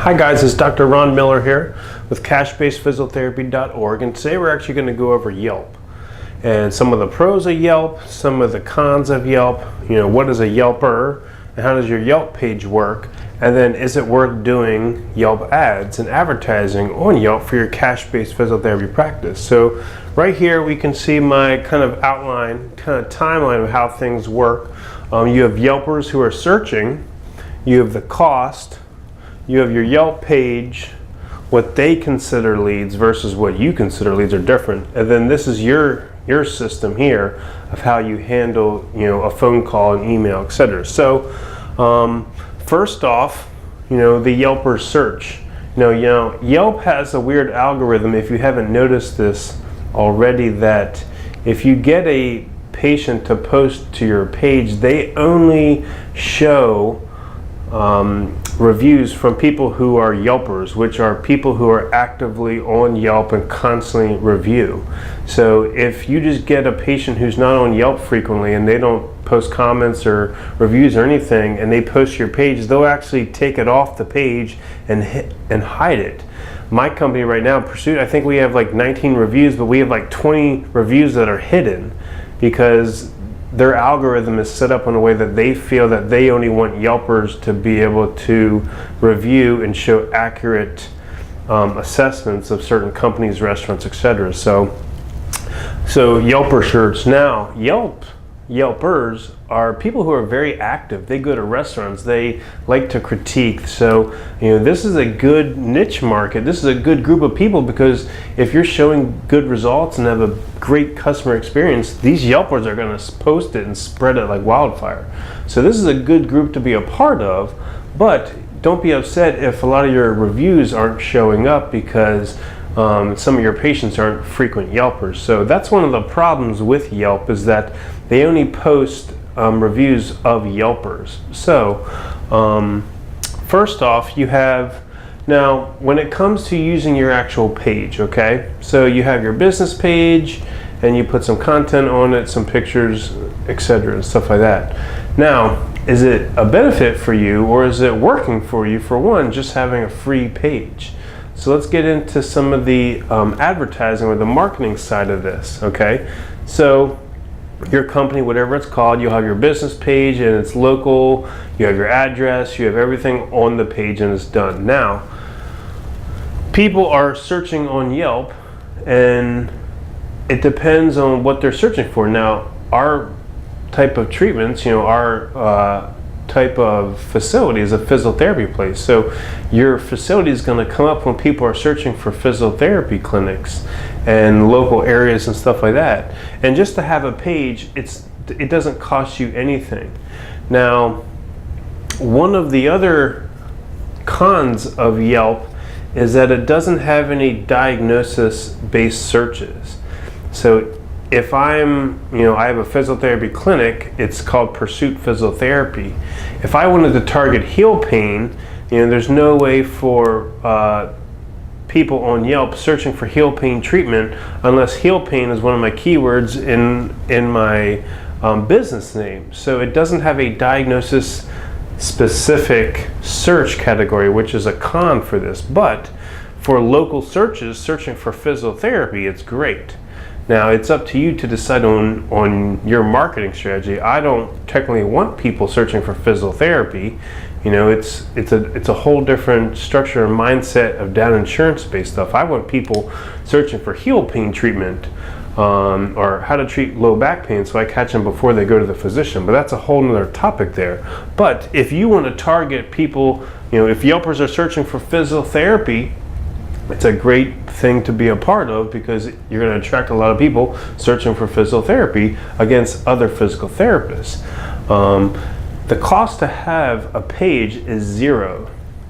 Hi guys, it's Dr. Ron Miller here with cashbasedphysiotherapy.org, and today we're actually going to go over Yelp and some of the pros of Yelp, some of the cons of Yelp, what is a Yelper and how does your Yelp page work, and then is it worth doing Yelp ads and advertising on Yelp for your cash-based physiotherapy practice. So right here we can see my kind of outline, kind of timeline of how things work. You have Yelpers who are searching, you have the cost, you have your Yelp page, what they consider leads versus what you consider leads are different. And then this is your system here of how you handle a phone call, an email, etc. So first off, the Yelper search. Yelp has a weird algorithm, if you haven't noticed this already, that if you get a patient to post to your page, they only show reviews from people who are Yelpers, which are people who are actively on Yelp and constantly review. So if you just get a patient who's not on Yelp frequently and they don't post comments or reviews or anything, and they post your page, they'll actually take it off the page and hide it. My company right now, Pursuit, I think we have like 19 reviews, but we have like 20 reviews that are hidden because their algorithm is set up in a way that they feel that they only want Yelpers to be able to review and show accurate assessments of certain companies, restaurants, etc. So Yelper search. Now, Yelpers are people who are very active. They go to restaurants. They like to critique. So, this is a good niche market. This is a good group of people because if you're showing good results and have a great customer experience, these Yelpers are going to post it and spread it like wildfire. So this is a good group to be a part of, but don't be upset if a lot of your reviews aren't showing up because some of your patients aren't frequent Yelpers. So that's one of the problems with Yelp, is that they only post reviews of Yelpers. So first off, you have, now when it comes to using your actual page, okay, so you have your business page and you put some content on it, some pictures, etc. and stuff like that. Now, is it a benefit for you, or is it working for you, for one, just having a free page? So let's get into some of the advertising or the marketing side of this, okay? So your company, whatever it's called, you'll have your business page and it's local, you have your address, you have everything on the page and it's done. Now, people are searching on Yelp and it depends on what they're searching for. Now, our type of treatments, our type of facility is a physiotherapy place. So your facility is going to come up when people are searching for physiotherapy clinics and local areas and stuff like that. And just to have a page, it doesn't cost you anything. Now, one of the other cons of Yelp is that it doesn't have any diagnosis-based searches. So if I have a physiotherapy clinic, it's called Pursuit Physiotherapy. If I wanted to target heel pain, there's no way for people on Yelp searching for heel pain treatment unless heel pain is one of my keywords in my business name. So it doesn't have a diagnosis specific search category, which is a con for this. But for local searches, searching for physiotherapy, it's great. Now, it's up to you to decide on your marketing strategy. I don't technically want people searching for physiotherapy. It's a whole different structure and mindset of down insurance-based stuff. I want people searching for heel pain treatment or how to treat low back pain, so I catch them before they go to the physician. But that's a whole nother topic there. But if you want to target people, if Yelpers are searching for physiotherapy, it's a great thing to be a part of because you're going to attract a lot of people searching for physiotherapy against other physical therapists. The cost to have a page is $0.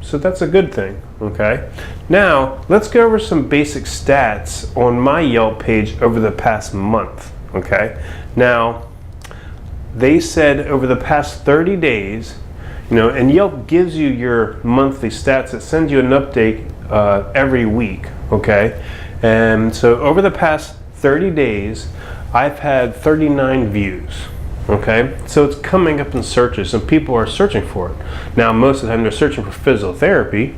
So that's a good thing, okay? Now, let's go over some basic stats on my Yelp page over the past month, okay? Now, they said over the past 30 days, and Yelp gives you your monthly stats. It sends you an update every week, okay? And so over the past 30 days, I've had 39 views, okay? So it's coming up in searches and people are searching for it. Now, most of the time they're searching for physiotherapy,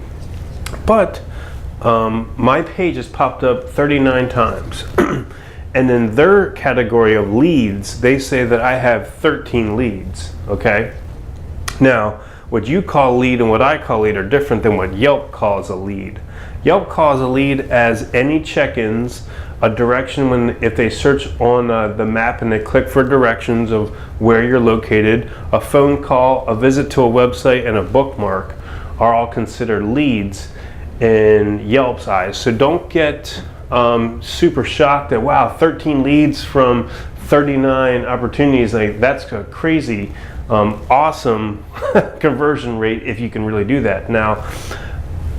But my page has popped up 39 times. And in their category of leads, they say that I have 13 leads, okay? Now, what you call lead and what I call lead are different than what Yelp calls a lead. Yelp calls a lead as any check-ins, a direction if they search on the map and they click for directions of where you're located, a phone call, a visit to a website, and a bookmark are all considered leads in Yelp's eyes. So don't get super shocked that, wow, 13 leads from 39 opportunities, like that's a crazy awesome conversion rate if you can really do that. Now,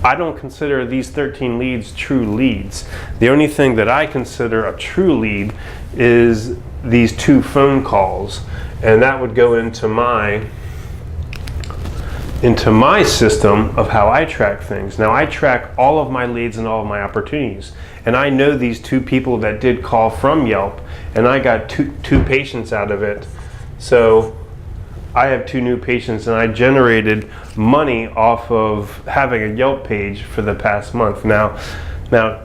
I don't consider these 13 leads true leads. The only thing that I consider a true lead is these 2 phone calls, and that would go into my system of how I track things. Now, I track all of my leads and all of my opportunities, and I know these 2 people that did call from Yelp, and I got two patients out of it. So I have 2 new patients, and I generated money off of having a Yelp page for the past month. Now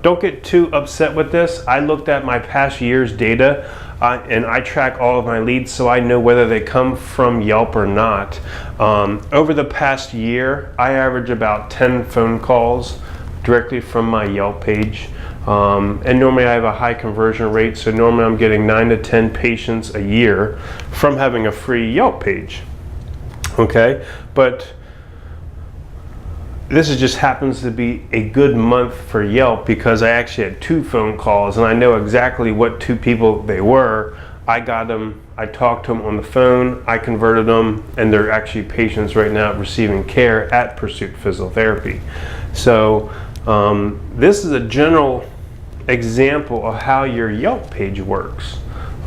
don't get too upset with this. I looked at my past year's data, and I track all of my leads so I know whether they come from Yelp or not. Over the past year, I average about 10 phone calls directly from my Yelp page. And normally I have a high conversion rate, so normally I'm getting 9 to 10 patients a year from having a free Yelp page. Okay, but this just happens to be a good month for Yelp because I actually had 2 phone calls and I know exactly what 2 people they were. I got them, I talked to them on the phone, I converted them, and they're actually patients right now receiving care at Pursuit Physical Therapy. So this is a general example of how your Yelp page works.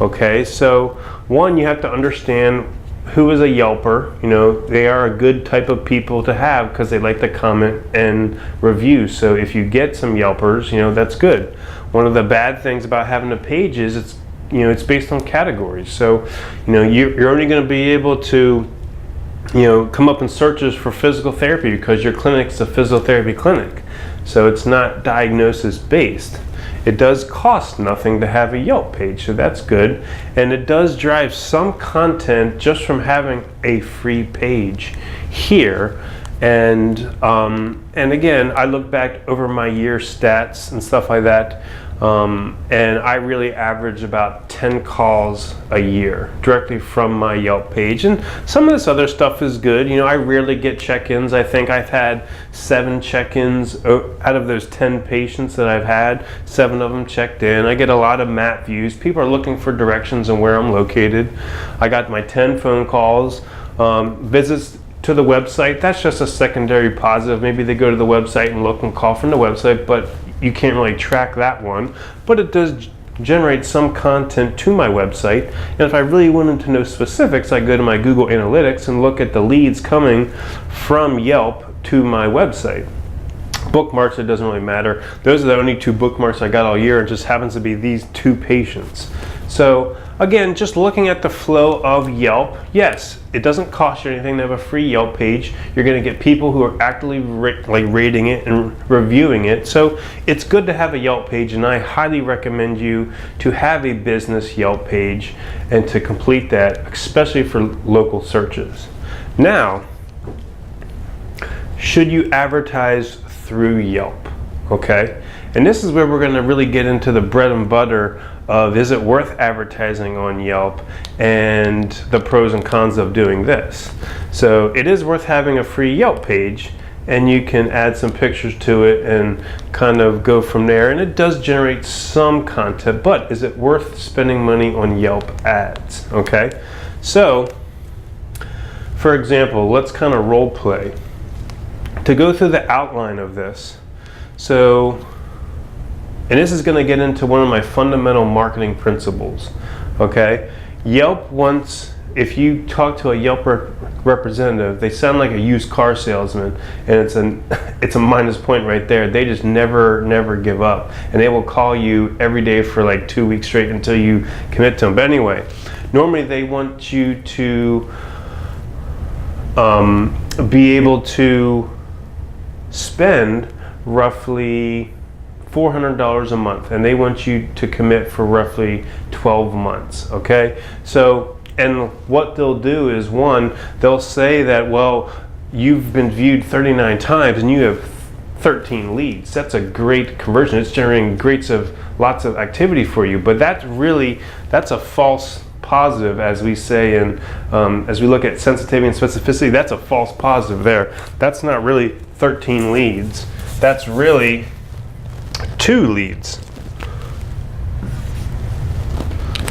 Okay, so one, you have to understand who is a Yelper. You know, they are a good type of people to have because they like to comment and review. So if you get some Yelpers, you know, that's good. One of the bad things about having a page is it's based on categories. So, you know, you're only going to be able to, you know, come up in searches for physical therapy because your clinic's a physical therapy clinic. So it's not diagnosis based. It does cost nothing to have a Yelp page, so that's good. And it does drive some content just from having a free page here. And again, I look back over my year stats and stuff like that, and I really average about 10 calls a year directly from my Yelp page. And some of this other stuff is good. You know, I rarely get check-ins. I think I've had 7 check-ins out of those 10 patients that I've had. 7 of them checked in. I get a lot of map views. People are looking for directions on where I'm located. I got my 10 phone calls, visits to the website. That's just a secondary positive. Maybe they go to the website and look and call from the website, but you can't really track that one. But it does generate some content to my website. And if I really wanted to know specifics, I go to my Google Analytics and look at the leads coming from Yelp to my website. Bookmarks, it doesn't really matter. Those are the only 2 bookmarks I got all year. It just happens to be these 2 patients. So again, just looking at the flow of Yelp, yes, it doesn't cost you anything to have a free Yelp page. You're going to get people who are actively rating it and reviewing it. So it's good to have a Yelp page, and I highly recommend you to have a business Yelp page and to complete that, especially for local searches. Now, should you advertise through Yelp? Okay, and this is where we're going to really get into the bread and butter of, is it worth advertising on Yelp, and the pros and cons of doing this. So it is worth having a free Yelp page, and you can add some pictures to it and kind of go from there, and it does generate some content, but is it worth spending money on Yelp ads? Okay, so for example, let's kind of role play to go through the outline of this. So, and this is going to get into one of my fundamental marketing principles. Okay, Yelp wants, if you talk to a Yelp representative, they sound like a used car salesman, and it's a minus point right there. They just never give up, and they will call you every day for like 2 weeks straight until you commit to them. But anyway, normally they want you to be able to spend roughly $400 a month, and they want you to commit for roughly 12 months, okay? So, and what they'll do is, one, they'll say that, well, you've been viewed 39 times and you have 13 leads. That's a great conversion. It's generating lots of activity for you, but that's a false positive, as we say, and as we look at sensitivity and specificity, that's a false positive there. That's not really 13 leads. That's really 2 leads.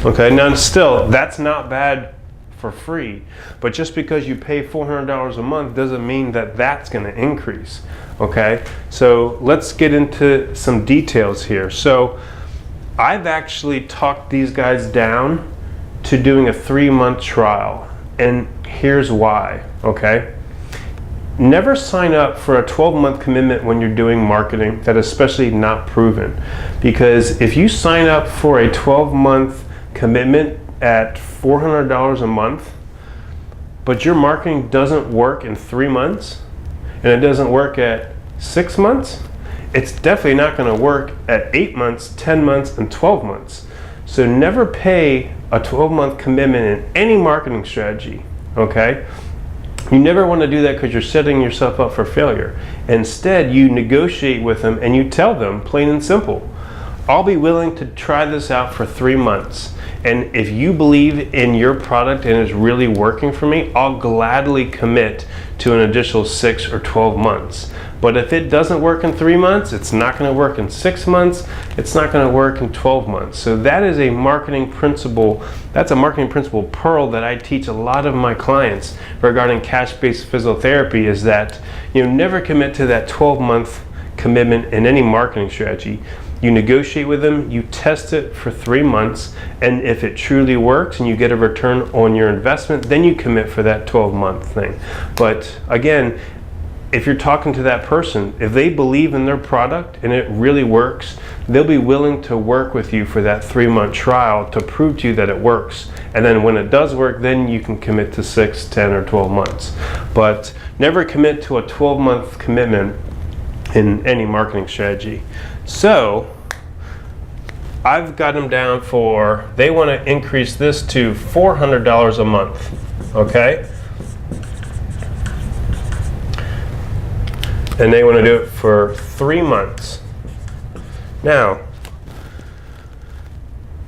Okay, now still, that's not bad for free, but just because you pay $400 a month doesn't mean that that's going to increase. Okay, so let's get into some details here. So I've actually talked these guys down to doing a 3-month trial, and here's why. Okay, never sign up for a 12-month commitment when you're doing marketing that is especially not proven, because if you sign up for a 12-month commitment at $400 a month, but your marketing doesn't work in 3 months and it doesn't work at 6 months, it's definitely not going to work at 8 months, 10 months, and 12 months. So never pay a 12-month commitment in any marketing strategy, okay? You never want to do that because you're setting yourself up for failure. Instead, you negotiate with them and you tell them, plain and simple, I'll be willing to try this out for 3 months. And if you believe in your product and it's really working for me, I'll gladly commit to an additional 6 or 12 months. But if it doesn't work in 3 months, it's not going to work in 6 months, it's not going to work in 12 months. So that is a marketing principle, that's a marketing principle pearl that I teach a lot of my clients regarding cash-based physical therapy, is that never commit to that 12-month commitment in any marketing strategy. You negotiate with them, you test it for 3 months, and if it truly works and you get a return on your investment, then you commit for that 12-month thing. But again, if you're talking to that person, if they believe in their product and it really works, they'll be willing to work with you for that 3-month trial to prove to you that it works. And then when it does work, then you can commit to 6, 10, or 12 months. But never commit to a 12-month commitment in any marketing strategy. So I've got them down for, they want to increase this to $400 a month, okay? And they want to do it for 3 months. Now,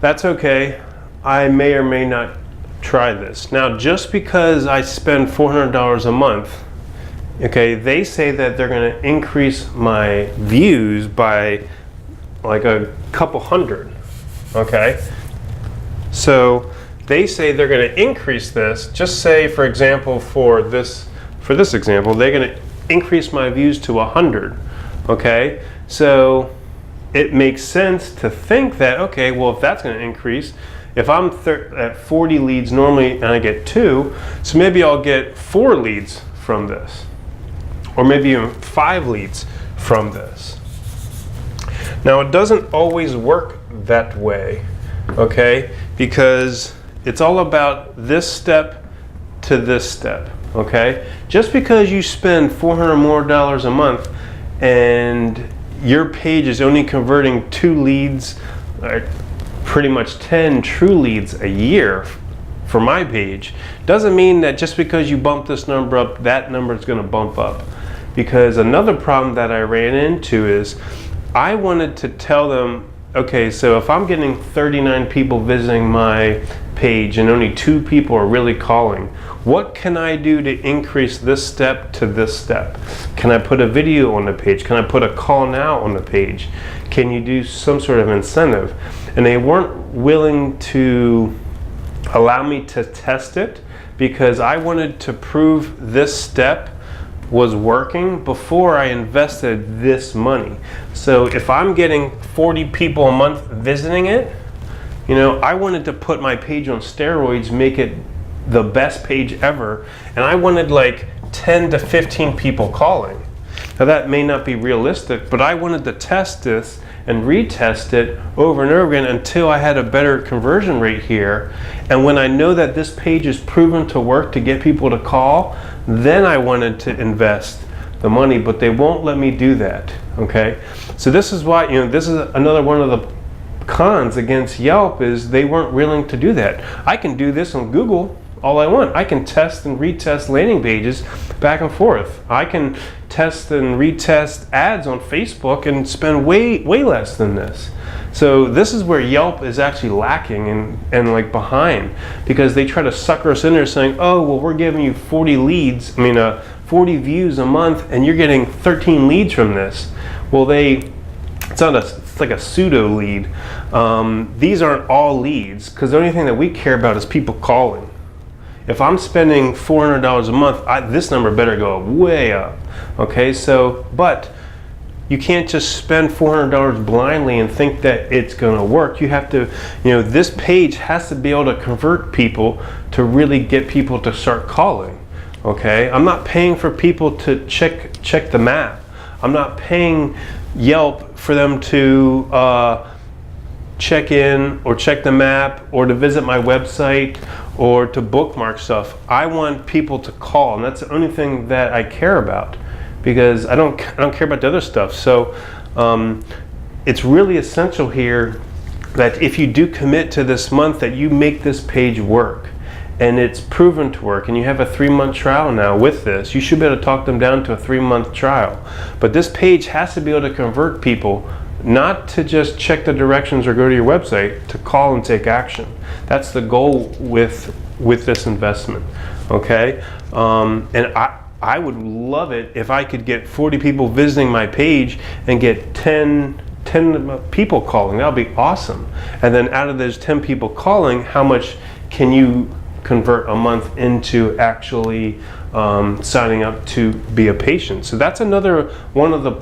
that's okay. I may or may not try this. Now, just because I spend $400 a month, okay, they say that they're going to increase my views by like a couple hundred, okay? So they say they're going to increase this. Just say, for example, for this example, they're going to increase my views to 100, okay? So it makes sense to think that, okay, well, if that's going to increase, if I'm at 40 leads normally and I get 2, so maybe I'll get 4 leads from this, or maybe even 5 leads from this. Now, it doesn't always work that way, okay? Because it's all about this step to this step, okay? Just because you spend $400 more a month and your page is only converting 2 leads, pretty much 10 true leads a year for my page, doesn't mean that just because you bump this number up, that number is going to bump up. Because another problem that I ran into is I wanted to tell them, okay, so if I'm getting 39 people visiting my page and only 2 people are really calling, what can I do to increase this step to this step? Can I put a video on the page? Can I put a call now on the page? Can you do some sort of incentive? And they weren't willing to allow me to test it because I wanted to prove this step was working before I invested this money. So if I'm getting 40 people a month visiting it, I wanted to put my page on steroids, make it the best page ever, and I wanted like 10 to 15 people calling. Now that may not be realistic, but I wanted to test this and retest it over and over again until I had a better conversion rate here. And when I know that this page is proven to work to get people to call, then I wanted to invest the money, but they won't let me do that. Okay, so this is why, this is another one of the cons against Yelp, is they weren't willing to do that. I can do this on Google all I want. I can test and retest landing pages back and forth. I can test and retest ads on Facebook and spend way less than this. So this is where Yelp is actually lacking and like behind, because they try to sucker us in there saying, oh, well, we're giving you 40 views a month and you're getting 13 leads from this. Well, it's like a pseudo lead. These aren't all leads, because the only thing that we care about is people calling. If I'm spending $400 a month, this number better go way up. Okay, so, but you can't just spend $400 blindly and think that it's going to work. You have to, this page has to be able to convert people to really get people to start calling. Okay, I'm not paying for people to check the map. I'm not paying Yelp for them to check in or check the map or to visit my website or to bookmark stuff. I want people to call, and that's the only thing that I care about, because I don't care about the other stuff. So it's really essential here that if you do commit to this month, that you make this page work. And it's proven to work, and you have a 3-month trial now with this. You should be able to talk them down to a 3-month trial. But this page has to be able to convert people, not to just check the directions or go to your website, to call and take action. That's the goal with this investment. Okay, and I would love it if I could get 40 people visiting my page and get 10 people calling. That would be awesome. And then out of those 10 people calling, how much can you convert a month into actually signing up to be a patient? So that's another one of the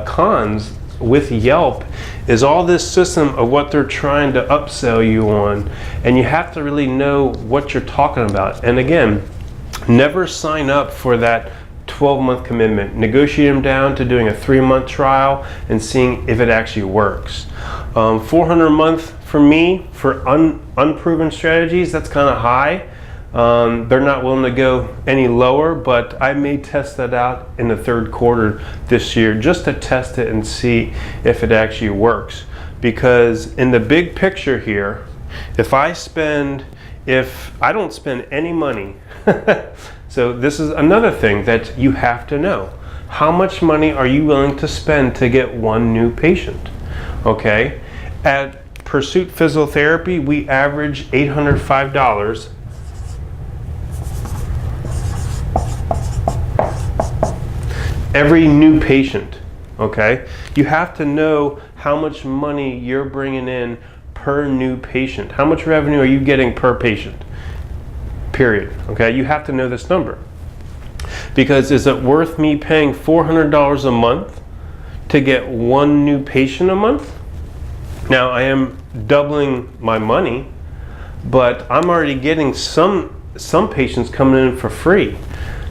cons with Yelp, is all this system of what they're trying to upsell you on, and you have to really know what you're talking about. And again, never sign up for that 12-month commitment. Negotiate them down to doing a 3-month trial and seeing if it actually works. $400 a month for me, for unproven strategies, that's kind of high. They're not willing to go any lower, but I may test that out in the 3rd quarter this year, just to test it and see if it actually works. Because in the big picture here, if I don't spend any money, so this is another thing that you have to know. How much money are you willing to spend to get one new patient? Okay, at Pursuit Physiotherapy, we average $805 every new patient. Okay, you have to know how much money you're bringing in per new patient. How much revenue are you getting per patient? Period. Okay, you have to know this number, because is it worth me paying $400 a month to get one new patient a month? Now I am doubling my money, but I'm already getting some patients coming in for free.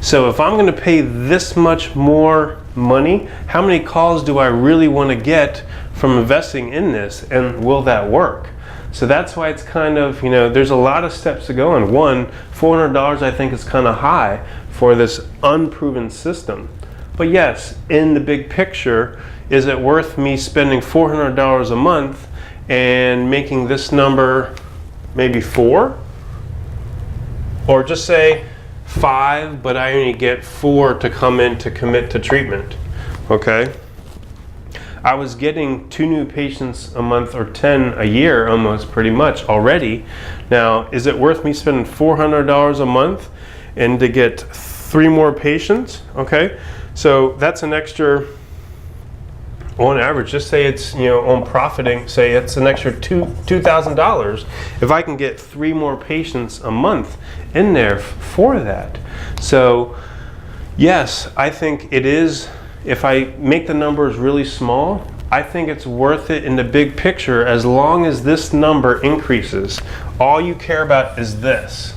So if I'm going to pay this much more money, how many calls do I really want to get from investing in this, and will that work? So that's why it's kind of, there's a lot of steps to go on. One, $400 I think is kind of high for this unproven system. But yes, in the big picture, is it worth me spending $400 a month and making this number maybe 4? Or just say 5, but I only get 4 to come in to commit to treatment. Okay? I was getting 2 new patients a month, or 10 a year almost, pretty much already. Now, is it worth me spending $400 a month and to get 3 more patients? Okay, so that's an extra, on average, just say it's, on profiting, say it's an extra $2,000 if I can get 3 more patients a month in there for that. So yes, I think it is. If I make the numbers really small, I think it's worth it in the big picture, as long as this number increases. All you care about is this.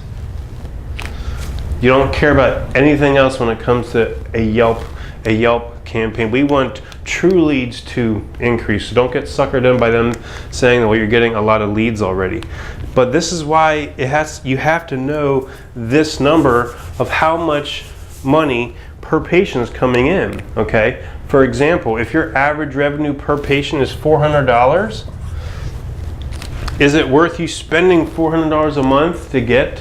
You don't care about anything else when it comes to a Yelp campaign. We want true leads to increase. So don't get suckered in by them saying, well, you're getting a lot of leads already. But this is why you have to know this number of how much money per patient is coming in, okay? For example, if your average revenue per patient is $400, is it worth you spending $400 a month to get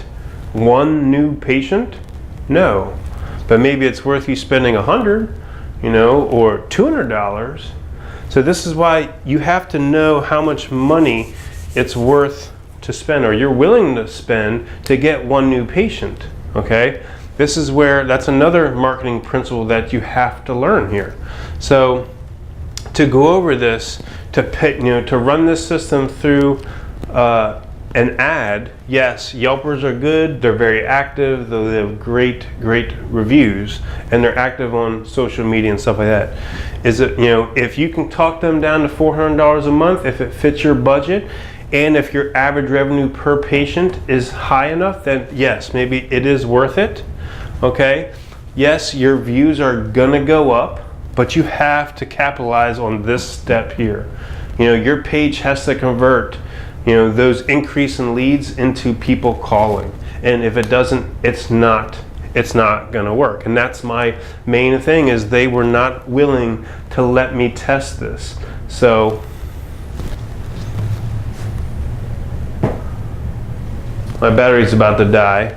one new patient? No. But maybe it's worth you spending $100, or $200. So this is why you have to know how much money it's worth to spend, or you're willing to spend to get one new patient, okay? This is where, that's another marketing principle that you have to learn here. So to go over this, to run this system through an ad, yes, Yelpers are good, they're very active, they have great reviews, and they're active on social media and stuff like that. Is it, if you can talk them down to $400 a month, if it fits your budget, and if your average revenue per patient is high enough, then yes, maybe it is worth it, okay? Yes, your views are gonna go up, but you have to capitalize on this step here. Your page has to convert, those increase in leads into people calling. And if it doesn't, it's not gonna work. And that's my main thing, is they were not willing to let me test this. So my battery's about to die.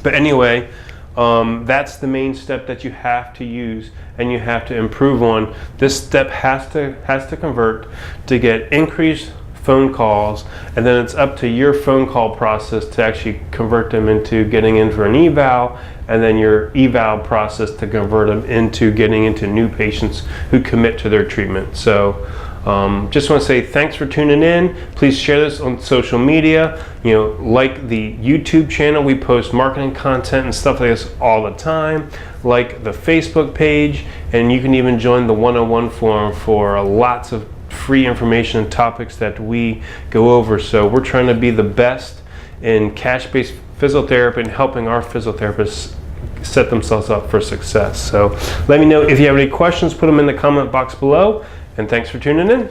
But anyway, that's the main step that you have to use and you have to improve on. This step has to convert to get increased phone calls, and then it's up to your phone call process to actually convert them into getting in for an eval, and then your eval process to convert them into getting into new patients who commit to their treatment. So just want to say thanks for tuning in. Please share this on social media. Like the YouTube channel, we post marketing content and stuff like this all the time. Like the Facebook page, and you can even join the 101 forum for lots of free information and topics that we go over. So we're trying to be the best in cash-based physiotherapy and helping our physiotherapists set themselves up for success. So let me know if you have any questions, put them in the comment box below, and thanks for tuning in.